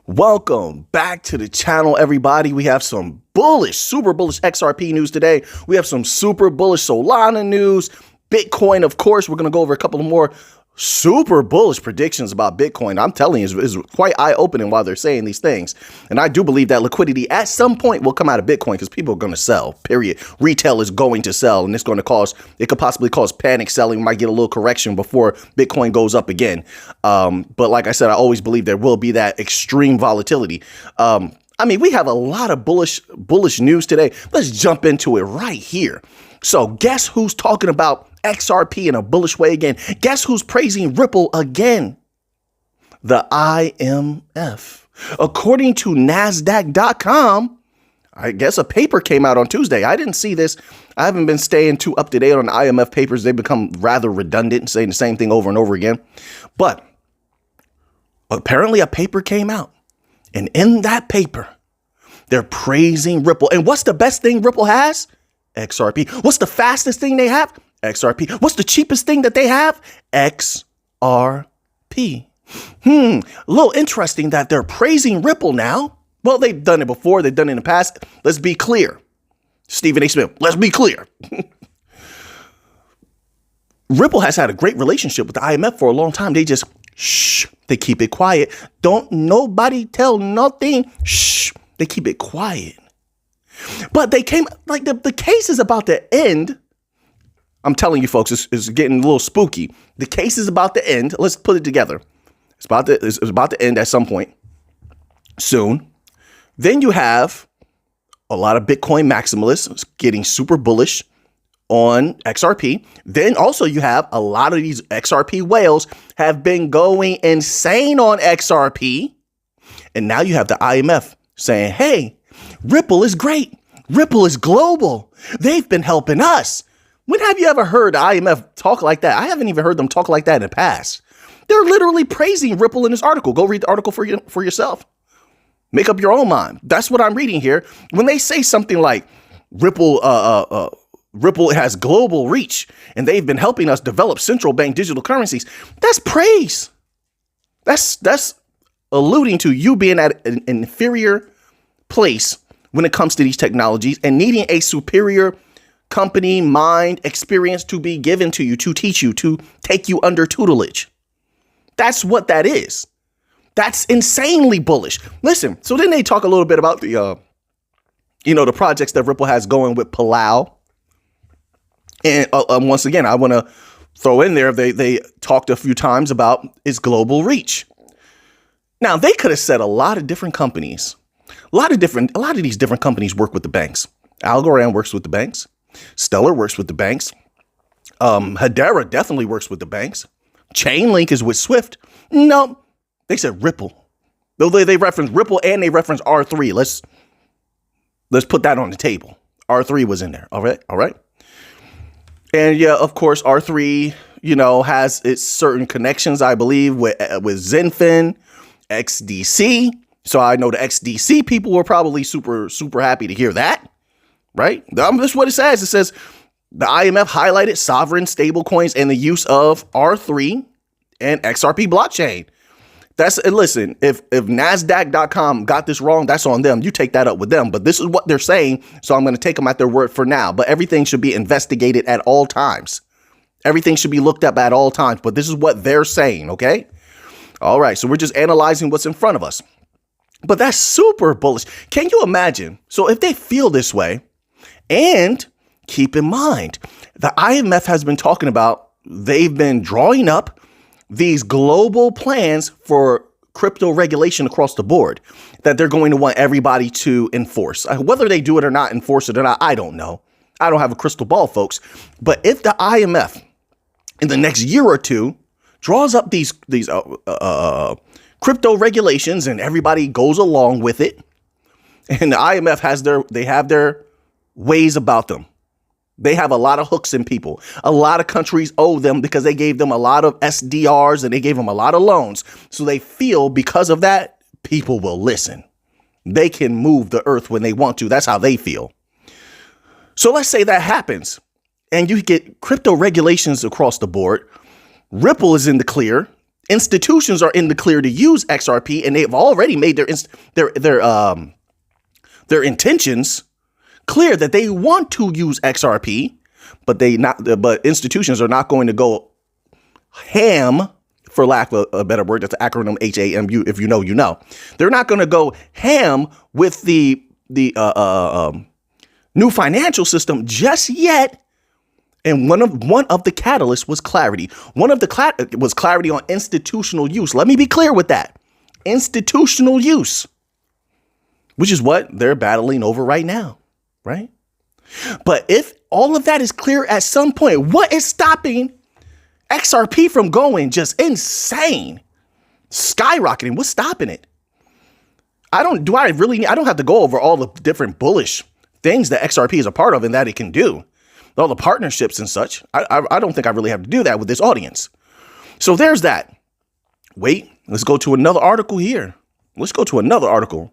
Welcome back to the channel, everybody. We have some super bullish XRP news today. We have some super bullish Solana news. Bitcoin, of course, we're going to go over a couple of more super bullish predictions about Bitcoin. I'm telling you, it's quite eye-opening while they're saying these things. And I do believe that liquidity at some point will come out of Bitcoin because people are going to sell, period. Retail is going to sell, and it could possibly cause panic selling. Might get a little correction before Bitcoin goes up again. But like I said, I always believe there will be that extreme volatility. We have a lot of bullish news today. Let's jump into it right here. So guess who's talking about XRP in a bullish way again? Guess who's praising Ripple again? The IMF. According to Nasdaq.com, I guess a paper came out on Tuesday. I didn't see this. I haven't been staying too up to date on IMF papers. They become rather redundant, saying the same thing over and over again. But apparently a paper came out. And in that paper, they're praising Ripple. And what's the best thing Ripple has? XRP. What's the fastest thing they have? XRP. What's the cheapest thing that they have? XRP. A little interesting that they're praising Ripple now. Well, they've done it before. They've done it in the past. Let's be clear. Stephen A. Smith, let's be clear. Ripple has had a great relationship with the IMF for a long time. They just, they keep it quiet. Don't nobody tell nothing. They keep it quiet. But they came, like the case is about to end. I'm telling you, folks, it's getting a little spooky. The case is about to end. Let's put it together. It's about to end at some point soon. Then you have a lot of Bitcoin maximalists getting super bullish on XRP. Then also you have a lot of these XRP whales have been going insane on XRP. And now you have the IMF saying, hey, Ripple is great. Ripple is global. They've been helping us. When have you ever heard the IMF talk like that? I haven't even heard them talk like that in the past. They're literally praising Ripple in this article. Go read the article for yourself. Make up your own mind. That's what I'm reading here. When they say something like Ripple has global reach and they've been helping us develop central bank digital currencies, that's praise. That's alluding to you being at an inferior place when it comes to these technologies and needing a superior company, mind, experience to be given to you, to teach you, to take you under tutelage. That's what that is. That's insanely bullish. Listen, so then they talk a little bit about the, the projects that Ripple has going with Palau. And once again, I want to throw in there, they talked a few times about its global reach. Now, they could have said a lot of different companies. A lot of these different companies work with the banks. Algorand works with the banks. Stellar works with the banks. Hedera definitely works with the banks. Chainlink is with Swift. No, they said Ripple. Though they reference Ripple and they reference R3. Let's put that on the table. R3 was in there. All right. And yeah, of course, R3, has its certain connections, I believe, with Zenfin, XDC. So I know the XDC people were probably super, super happy to hear that, right? That's what it says. It says the IMF highlighted sovereign stablecoins and the use of R3 and XRP blockchain. Listen, if Nasdaq.com got this wrong, that's on them. You take that up with them. But this is what they're saying. So I'm going to take them at their word for now. But everything should be investigated at all times. Everything should be looked up at all times. But this is what they're saying. OK. All right. So we're just analyzing what's in front of us. But that's super bullish. Can you imagine? So if they feel this way, and keep in mind, the IMF has been talking about, they've been drawing up these global plans for crypto regulation across the board that they're going to want everybody to enforce. Whether they do it or not, enforce it or not, I don't know. I don't have a crystal ball, folks. But if the IMF in the next year or two draws up these crypto regulations and everybody goes along with it, and the IMF have their ways about them. They have a lot of hooks in people. A lot of countries owe them because they gave them a lot of SDRs and they gave them a lot of loans. So they feel because of that, people will listen. They can move the earth when they want to. That's how they feel. So let's say that happens and you get crypto regulations across the board. Ripple is in the clear. Institutions are in the clear to use XRP, and they've already made their intentions clear that they want to use XRP, but institutions are not going to go ham, for lack of a better word. That's the acronym HAMU. If you know, you know. They're not going to go ham with the new financial system just yet. And one of the catalysts was clarity. One of the was clarity on institutional use. Let me be clear with that. Institutional use, which is what they're battling over right now, right? But if all of that is clear at some point, what is stopping XRP from going just insane, skyrocketing? What's stopping it? I don't have to go over all the different bullish things that XRP is a part of and that it can do. All the partnerships and such. I don't think I really have to do that with this audience. So there's that. Wait, let's go to another article here. Let's go to another article.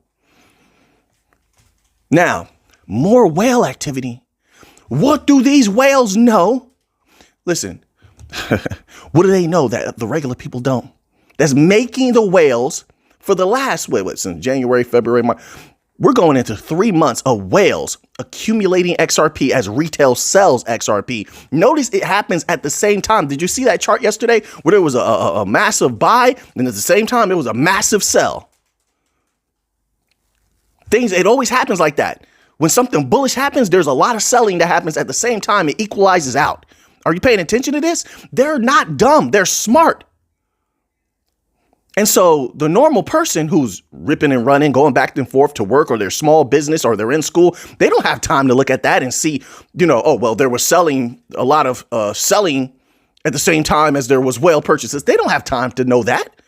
Now, more whale activity. What do these whales know? Listen, what do they know that the regular people don't? That's making the whales for the last, since January, February, March. We're going into 3 months of whales accumulating XRP as retail sells XRP. Notice it happens at the same time. Did you see that chart yesterday where there was a massive buy and at the same time it was a massive sell? It always happens like that. When something bullish happens, there's a lot of selling that happens at the same time. It equalizes out. Are you paying attention to this? They're not dumb. They're smart. And so the normal person who's ripping and running, going back and forth to work or their small business or they're in school, they don't have time to look at that and see, there was selling a lot of selling at the same time as there was whale purchases. They don't have time to know that.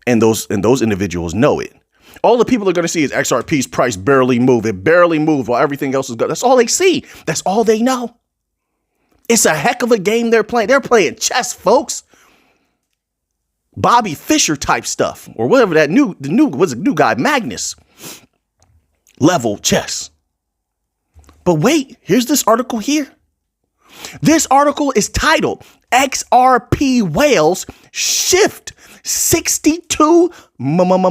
And those individuals know it. All the people are going to see is XRP's price barely move. It barely moved while everything else is good. That's all they see. That's all they know. It's a heck of a game they're playing. They're playing chess, folks. Bobby Fischer type stuff, or whatever the new guy, Magnus level chess. But wait, here's this article here. This article is titled XRP Whales Shift 62. You thought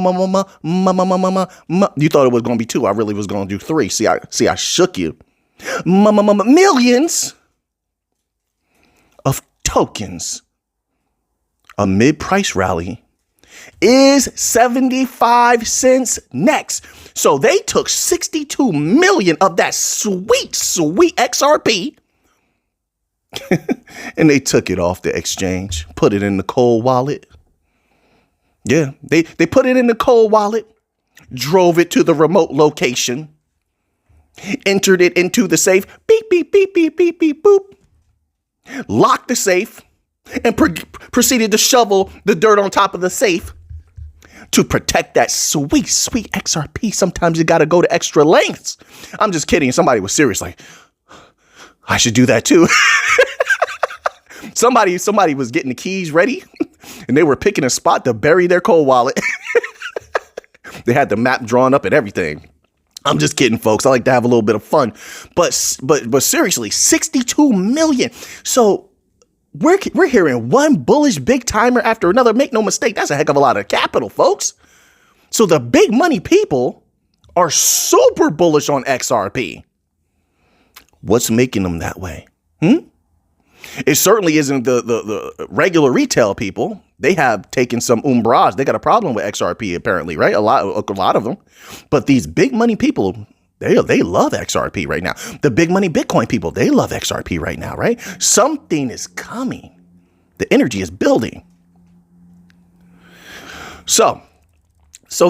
it was going to be 2. I really was going to do 3. See, I shook you. Millions of tokens amid price rally is 75 cents next. So they took 62 million of that sweet XRP and they took it off the exchange, put it in the cold wallet. Yeah, they put it in the cold wallet, drove it to the remote location, entered it into the safe, beep, beep, beep, beep, beep, beep, boop, locked the safe, and proceeded to shovel the dirt on top of the safe to protect that sweet XRP. Sometimes you got to go to extra lengths. I'm just kidding. Somebody was serious, like, I should do that too. Somebody was getting the keys ready and they were picking a spot to bury their cold wallet. They had the map drawn up and everything. I'm just kidding, folks. I like to have a little bit of fun. But seriously, 62 million. So we're hearing one bullish big timer after another. Make no mistake, that's a heck of a lot of capital, folks. So the big money people are super bullish on XRP. What's making them that way? It certainly isn't the regular retail people. They have taken some umbrage. They got a problem with XRP, apparently, right? A lot of them. But these big money people, they love XRP right now. The big money Bitcoin people, they love XRP right now, right? Something is coming. The energy is building. So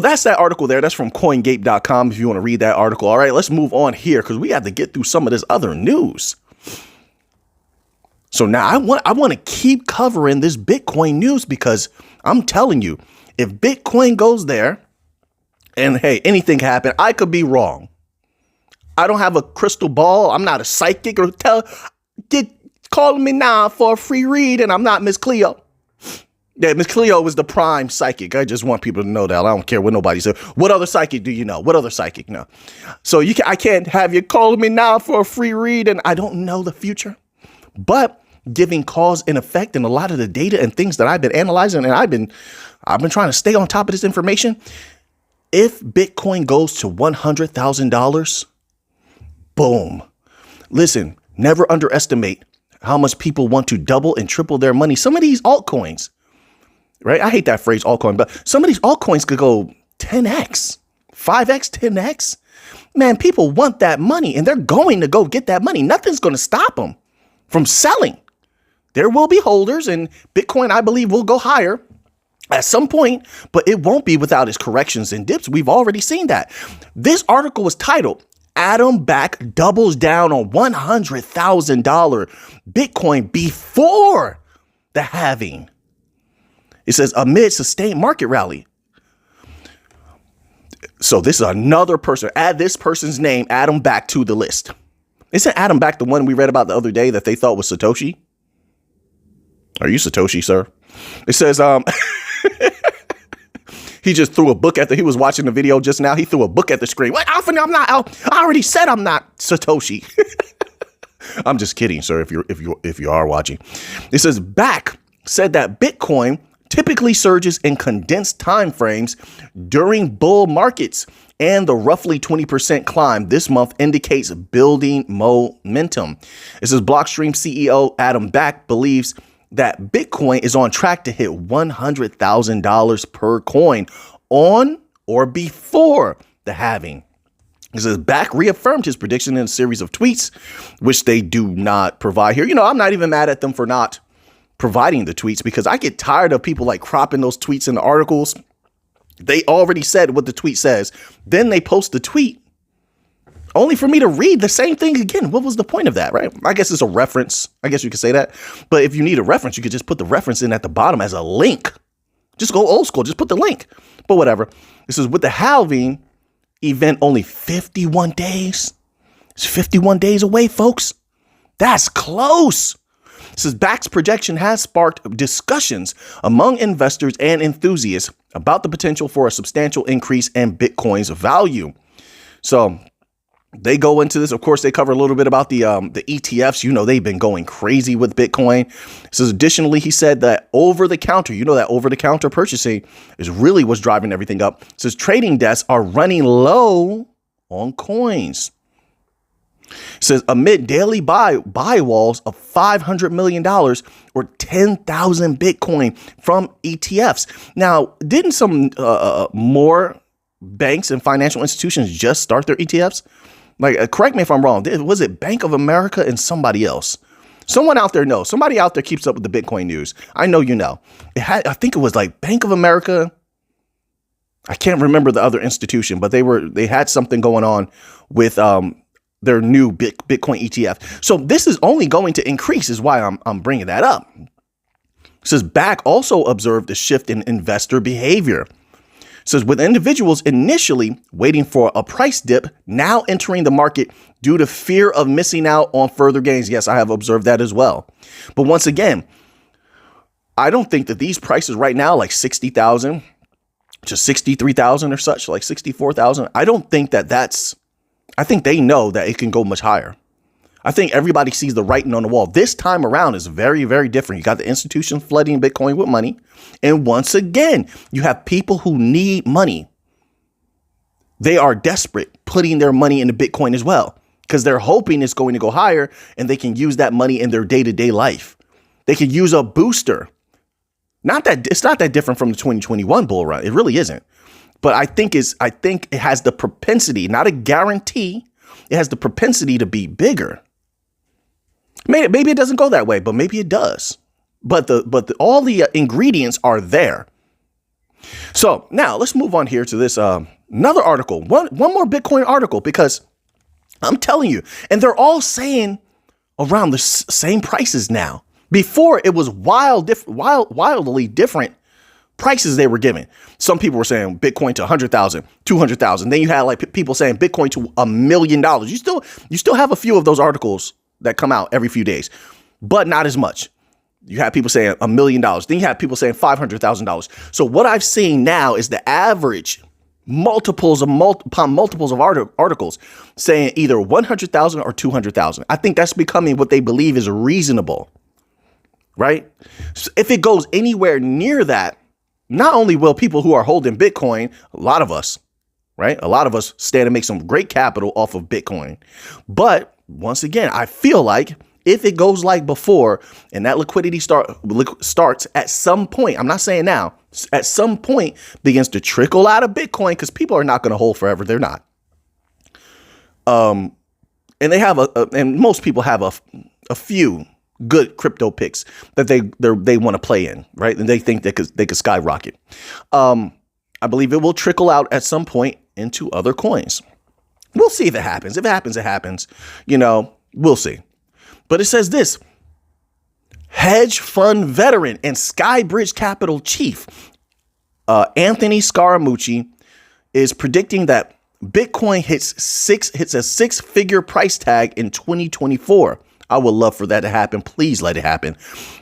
that's that article there. That's from CoinGate.com if you want to read that article. All right, let's move on here because we have to get through some of this other news. So now I want to keep covering this Bitcoin news because I'm telling you, if Bitcoin goes there and hey, anything can happen, I could be wrong. I don't have a crystal ball. I'm not a psychic or call me now for a free read. And I'm not Miss Cleo. Yeah, Miss Cleo was the prime psychic. I just want people to know that. I don't care what nobody says. What other psychic do you know? What other psychic know? So I can't have you calling me now for a free read and I don't know the future. But giving cause and effect and a lot of the data and things that I've been analyzing, and I've been trying to stay on top of this information. If Bitcoin goes to $100,000, boom. Listen, never underestimate how much people want to double and triple their money. Some of these altcoins, right? I hate that phrase altcoin, but some of these altcoins could go 10x, 5x, 10x. Man, people want that money and they're going to go get that money. Nothing's going to stop them from selling. There will be holders, and Bitcoin, I believe, will go higher at some point, but it won't be without its corrections and dips. We've already seen that. This article was titled, Adam Back doubles down on $100,000 Bitcoin before the halving. It says, amid sustained market rally. So this is another person. Add this person's name, Adam Back, to the list. Isn't Adam Back the one we read about the other day that they thought was Satoshi? Are you Satoshi, sir? It says, he just threw a book at he was watching the video just now. He threw a book at the screen. What? I already said I'm not Satoshi. I'm just kidding, sir. If you are watching, it says Back said that Bitcoin typically surges in condensed time frames during bull markets, and the roughly 20% climb this month indicates building momentum. It says Blockstream CEO Adam Back believes that Bitcoin is on track to hit $100,000 per coin on or before the halving. It says Back reaffirmed his prediction in a series of tweets, which they do not provide here. You know, I'm not even mad at them for not providing the tweets, because I get tired of people like cropping those tweets in the articles. They already said what the tweet says. Then they post the tweet only for me to read the same thing again. What was the point of that, right? I guess it's a reference. I guess you could say that. But if you need a reference, you could just put the reference in at the bottom as a link. Just go old school. Just put the link. But whatever. This is with the halving event only 51 days. It's 51 days away, folks. That's close. It says Back's projection has sparked discussions among investors and enthusiasts about the potential for a substantial increase in Bitcoin's value. So they go into this. Of course, they cover a little bit about the ETFs. You know, they've been going crazy with Bitcoin. It says additionally, he said that over-the-counter, that over-the-counter purchasing is really what's driving everything up. It says trading desks are running low on coins. It says amid daily buy walls of $500 million or 10,000 Bitcoin from ETFs. Now, didn't some more banks and financial institutions just start their ETFs? Like, correct me if I'm wrong. Was it Bank of America and somebody else? Someone out there knows. Somebody out there keeps up with the Bitcoin news. I know you know. I think it was like Bank of America. I can't remember the other institution, but they had something going on with their new Bitcoin ETF. So this is only going to increase, is why I'm bringing that up. It says Back also observed a shift in investor behavior. It says with individuals initially waiting for a price dip, now entering the market due to fear of missing out on further gains. Yes, I have observed that as well. But once again, I don't think that these prices right now, like 60,000 to 63,000 or such, like 64,000, I don't think that's, I think they know that it can go much higher. I think everybody sees the writing on the wall. This time around is very, very different. You got the institutions flooding Bitcoin with money. And once again, you have people who need money. They are desperate, putting their money into Bitcoin as well, because they're hoping it's going to go higher and they can use that money in their day-to-day life. They could use a booster. It's not that different from the 2021 bull run. It really isn't. But I think it has the propensity, not a guarantee. It has the propensity to be bigger. Maybe it doesn't go that way, but maybe it does. But all the ingredients are there. So now let's move on here to this another article, one more Bitcoin article, because I'm telling you, and they're all saying around the same prices now. Before, it was wildly different prices they were giving. Some people were saying Bitcoin to 100,000, 200,000. Then you had like people saying Bitcoin to $1 million. You still have a few of those articles that come out every few days, but not as much. You have people saying $1 million. Then you have people saying $500,000. So what I've seen now is the average multiples of articles saying either 100,000 or 200,000. I think that's becoming what they believe is reasonable. right? So if it goes anywhere near that, not only will people who are holding Bitcoin, a lot of us, right? A lot of us stand to make some great capital off of Bitcoin. But once again, I feel like if it goes like before and that liquidity starts at some point, I'm not saying now, at some point begins to trickle out of Bitcoin, because people are not going to hold forever. They're not. And they have and most people have a few good crypto picks that they want to play in, right? And they think they could skyrocket. I believe it will trickle out at some point into other coins. We'll see if it happens. If it happens, it happens. We'll see. But it says this: hedge fund veteran and Skybridge Capital chief Anthony Scaramucci is predicting that Bitcoin hits a six-figure price tag in 2024. I would love for that to happen. Please let it happen.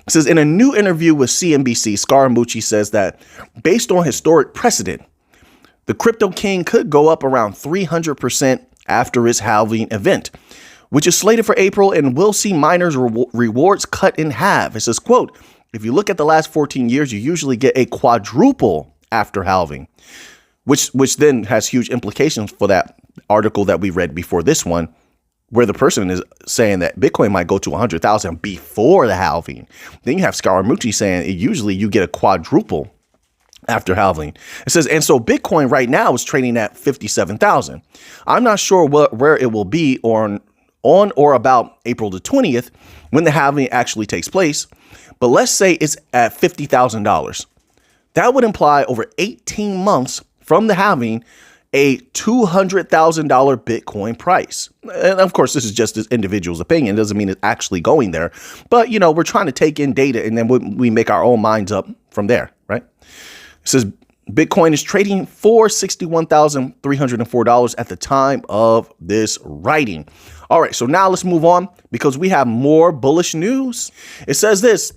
It says in a new interview with CNBC, Scaramucci says that based on historic precedent, the crypto king could go up around 300% after its halving event, which is slated for April, and will see miners' rewards cut in half. It says, quote, if you look at the last 14 years, you usually get a quadruple after halving, which then has huge implications for that article that we read before this one, where the person is saying that Bitcoin might go to 100,000 before the halving. Then you have Scaramucci saying usually you get a quadruple after halving. It says, and so Bitcoin right now is trading at 57,000. I'm not sure where it will be on or about April the 20th when the halving actually takes place. But let's say it's at $50,000. That would imply over 18 months from the halving, a $200,000 Bitcoin price. And of course, this is just this individual's opinion. It doesn't mean it's actually going there. But, we're trying to take in data and then we make our own minds up from there, right? It says Bitcoin is trading for $61,304 at the time of this writing. All right, so now let's move on because we have more bullish news. It says this: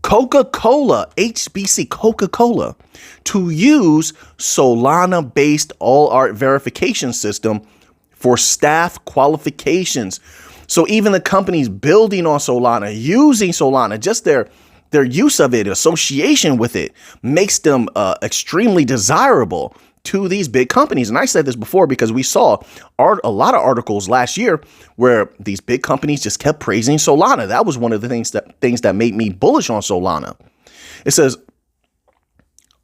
Coca-Cola, HBC Coca-Cola, to use Solana-based all-art verification system for staff qualifications. So even the companies building on Solana, using Solana, just their use of it, association with it, makes them extremely desirable to these big companies. And I said this before because we saw a lot of articles last year where these big companies just kept praising Solana. That was one of the things that made me bullish on Solana. It says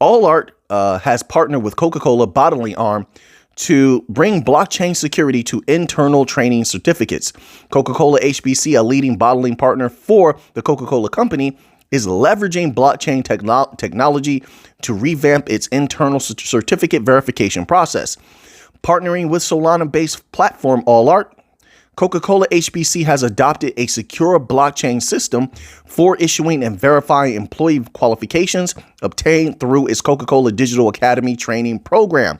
All Art has partnered with Coca-Cola bottling arm to bring blockchain security to internal training certificates. Coca-Cola HBC, a leading bottling partner for the Coca-Cola Company, is leveraging blockchain technology to revamp its internal certificate verification process. Partnering with Solana-based platform AllArt, Coca-Cola HBC has adopted a secure blockchain system for issuing and verifying employee qualifications obtained through its Coca-Cola Digital Academy training program.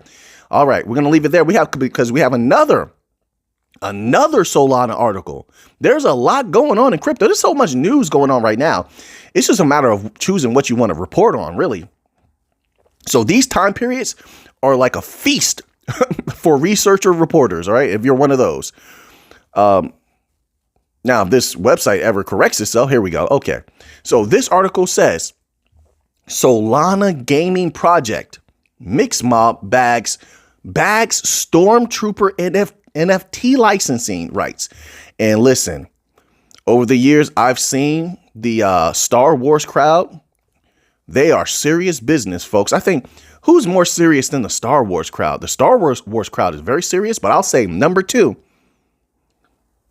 All right, we're going to leave it there. Because we have another Solana article. There's a lot going on in crypto. There's so much news going on right now. It's just a matter of choosing what you want to report on, really. So these time periods are like a feast for researcher reporters, all right? If you're one of those. Now, if this website ever corrects itself, here we go. Okay. So this article says, Solana gaming project, Mixmob bags Stormtrooper NFT licensing rights. And listen, over the years, I've seen the Star Wars crowd. They are serious business, folks. I think who's more serious than the Star Wars crowd? The Star Wars crowd is very serious, but I'll say number two,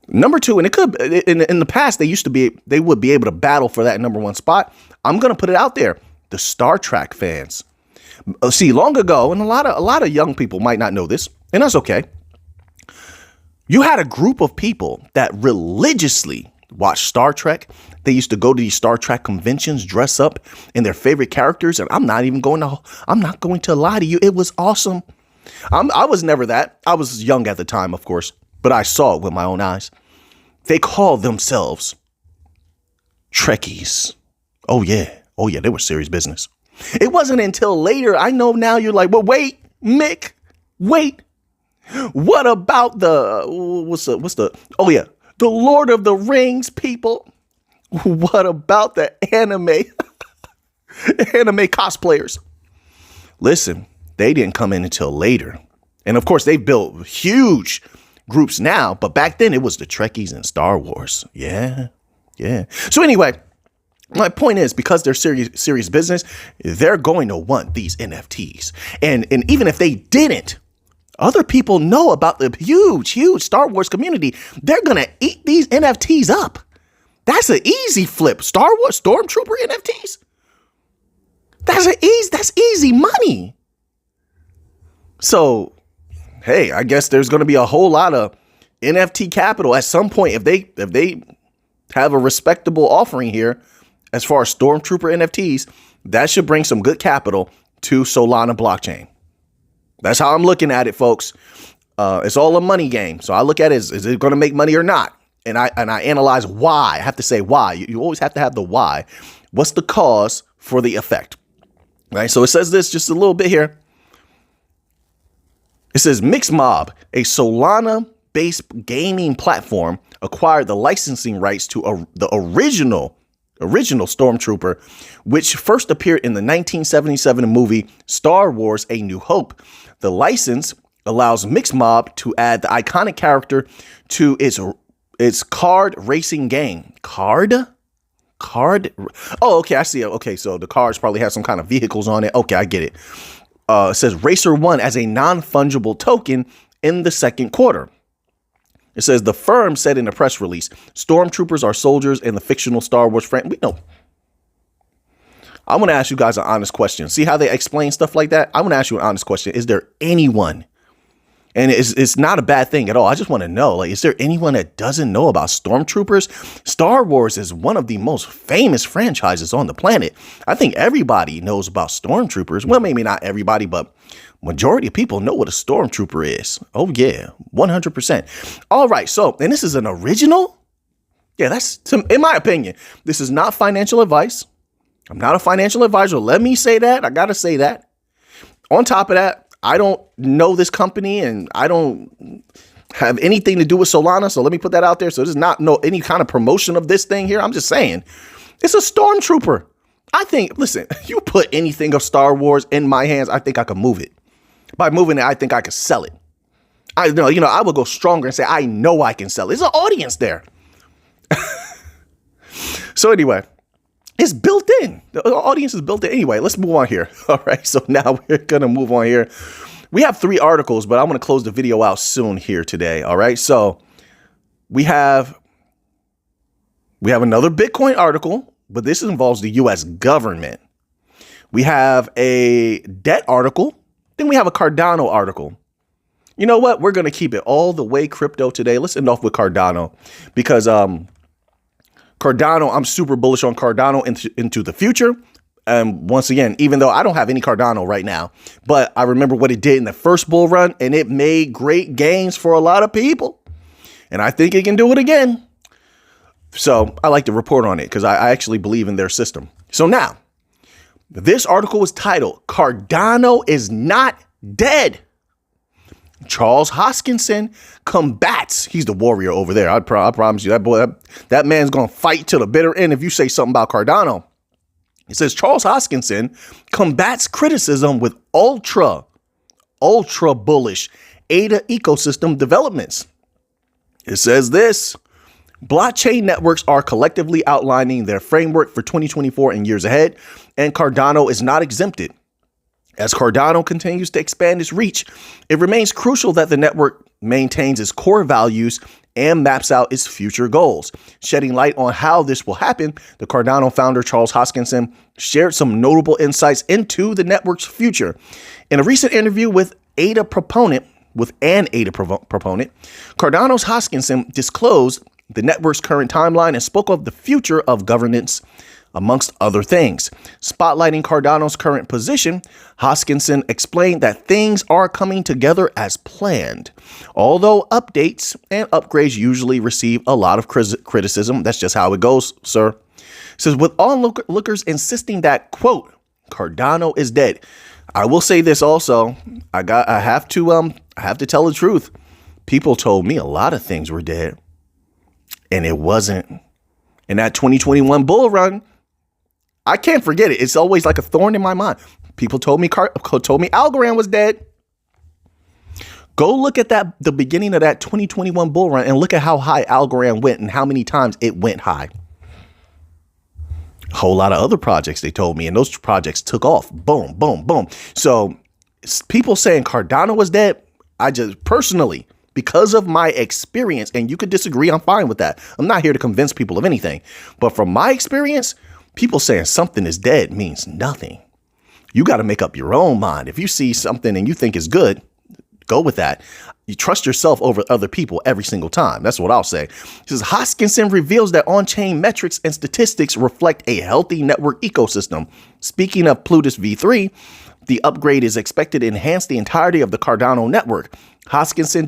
and it could in the past they would be able to battle for that number one spot. I'm gonna put it out there: the Star Trek fans. See, long ago, and a lot of young people might not know this, and that's okay. You had a group of people that religiously watched Star Trek. They used to go to these Star Trek conventions, dress up in their favorite characters, and I'm not going to lie to you. It was awesome. I was never that. I was young at the time, of course, but I saw it with my own eyes. They called themselves Trekkies. Oh yeah, they were serious business. It wasn't until later, I know now you're like, well, wait, Mick, wait. What about the Lord of the Rings people? What about the anime cosplayers? Listen, they didn't come in until later. And of course, they've built huge groups now, but back then it was the Trekkies and Star Wars. Yeah. So anyway, my point is, because they're serious business, they're going to want these NFTs. And even if they didn't, other people know about the huge Star Wars community. They're going to eat these NFTs up. That's an easy flip. Star Wars Stormtrooper NFTs. That's easy money. So, hey, I guess there's going to be a whole lot of NFT capital at some point if they have a respectable offering here as far as Stormtrooper NFTs. That should bring some good capital to Solana blockchain. That's how I'm looking at it, folks. It's all a money game. So I look at it as, is it going to make money or not? And I analyze why. I have to say why. You always have to have the why. What's the cause for the effect? Right. So it says this just a little bit here. It says Mixmob, a Solana-based gaming platform, acquired the licensing rights to the original Stormtrooper, which first appeared in the 1977 movie Star Wars: A New Hope. The license allows Mixmob to add the iconic character to its card racing game. Card? Oh, okay, I see it. Okay, so the cards probably have some kind of vehicles on it. Okay, I get it. It says Racer 1 as a non-fungible token in the second quarter. It says the firm said in a press release, Stormtroopers are soldiers in the fictional Star Wars franchise. We know. I want to ask you guys an honest question. See how they explain stuff like that? I want to ask you an honest question. Is there anyone, and it's not a bad thing at all, I just want to know, like, is there anyone that doesn't know about Stormtroopers? Star Wars is one of the most famous franchises on the planet. I think everybody knows about Stormtroopers. Well, maybe not everybody, but majority of people know what a Stormtrooper is. Oh, yeah, 100%. All right. So, and this is an original. Yeah, that's, in my opinion, this is not financial advice. I'm not a financial advisor. Let me say that. I got to say that. On top of that, I don't know this company and I don't have anything to do with Solana. So let me put that out there. So there's not any kind of promotion of this thing here. I'm just saying it's a Stormtrooper. I think, listen, you put anything of Star Wars in my hands, I think I could move it. By moving it, I think I could sell it. I would go stronger and say, I know I can sell it. There's an audience there. So anyway, it's built in. The audience is built in. Anyway, let's move on here. All right. So now we're going to move on here. We have 3 articles, but I'm going to close the video out soon here today. All right. So we have another Bitcoin article, but this involves the U.S. government. We have a debt article. Then we have a Cardano article. You know what? We're going to keep it all the way crypto today. Let's end off with Cardano because Cardano, I'm super bullish on Cardano into the future. Once again, even though I don't have any Cardano right now, but I remember what it did in the first bull run and it made great gains for a lot of people. And I think it can do it again. So I like to report on it because I actually believe in their system. So now, this article was titled, Cardano is not dead. Charles Hoskinson combats. He's the warrior over there. I promise you, that man's going to fight till the bitter end if you say something about Cardano. It says Charles Hoskinson combats criticism with ultra bullish ADA ecosystem developments. It says this. Blockchain networks are collectively outlining their framework for 2024 and years ahead, and Cardano is not exempted. As Cardano continues to expand its reach, it remains crucial that the network maintains its core values and maps out its future goals. Shedding light on how this will happen, the Cardano founder Charles Hoskinson shared some notable insights into the network's future. In a recent interview with an ADA proponent, Cardano's Hoskinson disclosed the network's current timeline and spoke of the future of governance, amongst other things. Spotlighting Cardano's current position, Hoskinson explained that things are coming together as planned. Although updates and upgrades usually receive a lot of criticism, that's just how it goes, sir. It says, with onlookers insisting that, quote, Cardano is dead. I will say this also. I have to tell the truth. People told me a lot of things were dead, and it wasn't In that 2021 bull run, I can't forget it. It's always like a thorn in my mind. People told me Algorand was dead. Go look at the beginning of that 2021 bull run and look at how high Algorand went and how many times it went high. A whole lot of other projects they told me, and those projects took off. Boom, boom, boom. So people saying Cardano was dead, I just personally, because of my experience, and you could disagree, I'm fine with that. I'm not here to convince people of anything. But from my experience, people saying something is dead means nothing. You got to make up your own mind. If you see something and you think is good, go with that. You trust yourself over other people every single time. That's what I'll say. It says Hoskinson reveals that on-chain metrics and statistics reflect a healthy network ecosystem. Speaking of Plutus V3, the upgrade is expected to enhance the entirety of the Cardano network. Hoskinson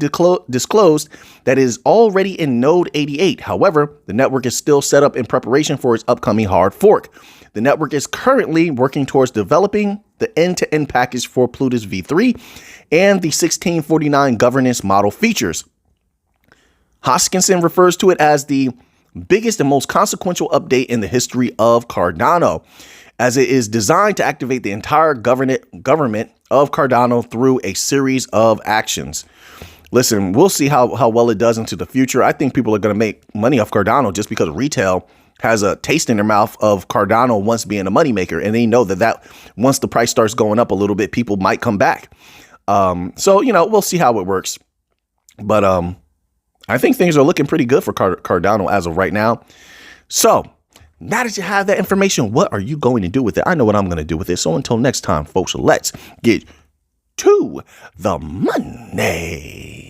disclosed that it is already in Node 88. However, the network is still set up in preparation for its upcoming hard fork. The network is currently working towards developing the end-to-end package for Plutus V3 and the 1649 governance model features. Hoskinson refers to it as the biggest and most consequential update in the history of Cardano, as it is designed to activate the entire government of Cardano through a series of actions. Listen, we'll see how well it does into the future. I think people are going to make money off Cardano just because retail has a taste in their mouth of Cardano once being a moneymaker. And they know that once the price starts going up a little bit, people might come back. So, we'll see how it works. But I think things are looking pretty good for Cardano as of right now. So now that you have that information, what are you going to do with it? I know what I'm going to do with it. So until next time, folks, let's get to the money.